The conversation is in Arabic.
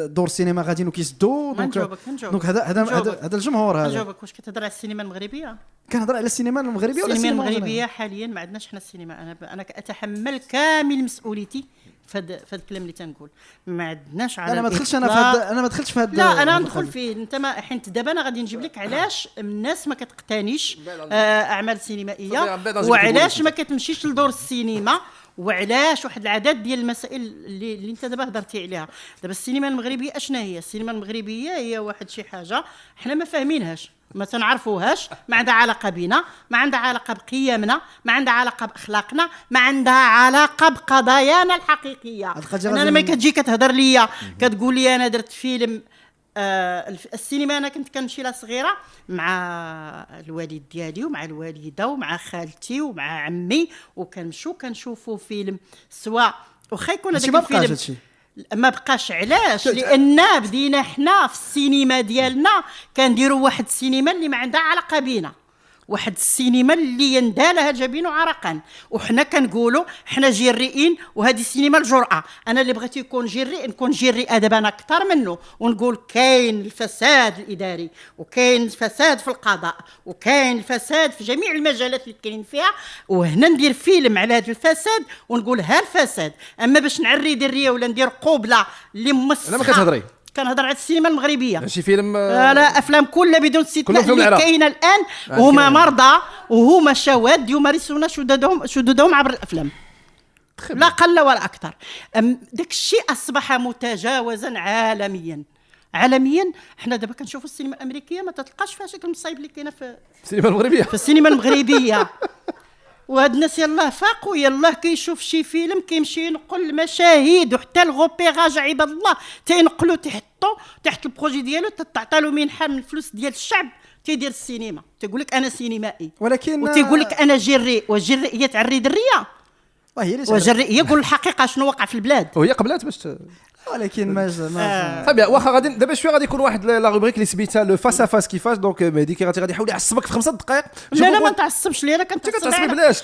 دور السينما غاديين وكيسدوا دونك هذا الجمهور هذا. نجاوبك. واش كتهضر على السينما المغربيه؟ كنهضر على السينما المغربيه ولا السينما المغربيه حاليا ما عندناش حنا السينما. انا اتحمل كامل مسؤوليتي في هذا الكلام اللي تنقول. ما عندناش على انا ما دخلتش انا ما دخلتش في هذا. لا انا ندخل فيه. انت ما حيت دابا انا غادي نجيب لك علاش الناس ما كتقتنيش اعمال سينمائيه وعلاش ما كتمشيش لدور السينما وعلاش واحد العدد ديال المسائل اللي انت دابا هضرتي عليها. دابا السينما المغربيه اشنا هي؟ السينما المغربيه هي واحد شي حاجه حنا ما فاهمينهاش، ما تنعرفوهاش، ما عندها علاقه بنا، ما عندها علاقه بقيمنا، ما عندها علاقه باخلاقنا، ما عندها علاقه بقضايانا الحقيقيه. انا لما كتجي كتهضر ليا كتقول لي انا درت فيلم السينما، انا كنت كنمشي لها صغيره مع الوالد ديالي ومع الوالده ومع خالتي ومع عمي وكنمشيو كنشوفوا فيلم سواء واخا يكون هذاك الفيلم ما بقاش. علاش؟ لان بدينا حنا في السينما ديالنا كنديروا واحد السينما اللي ما عندها علاقه بينا، واحد السينما اللي يندالها جبين عرقا، وحنا كنقولوا حنا جريئين وهذه السينما الجرأه. انا اللي بغيت يكون جريء نكون جريئه دابا انا اكثر منه، ونقول كاين الفساد الاداري وكاين الفساد في القضاء وكاين الفساد في جميع المجالات اللي كاينين فيها، وهنا ندير فيلم على هذا الفساد ونقول ها الفساد. اما باش نعري دريه ولا ندير قبله اللي مسخه. انا ما كتهضري كنهضر على السينما المغربيه. ماشي فيلم لا افلام كلها بدون استثناء اللي كاينه الان هما مرضى وهما شواذ يمارسون شذوذهم عبر الافلام، لا قل ولا اكثر. داك الشيء اصبح متجاوزا عالميا. حنا دابا كنشوفوا السينما الامريكيه ما تتلقاش فيها شكل المصايب اللي كاينه في السينما المغربيه. في السينما المغربيه. وهاد الناس يلاه فاقوا، يلاه كيشوف شي فيلم كيمشي ينقل المشاهد وحتى الغوبيراج عباد الله تينقلوا تحطوا تحت البروجي ديالو، تعطى له منحه من الفلوس ديال الشعب تيدير السينما، تيقول لك انا سينمائي ولكن وتيقول لك انا جريء. والجرئيه تعري دريه وجرئيه يقول الحقيقه شنو وقع في البلاد وهي قبلات باش ولكن ما طيب واخا غادي دابا شويه غادي يكون واحد لا روبريك اللي سميتها لو فاس ا فاس كيفاش. دونك مهدي غادي يحاول يعصبك في 5 دقائق. لا ما نتعصبش لي انا كنتعصب بلاش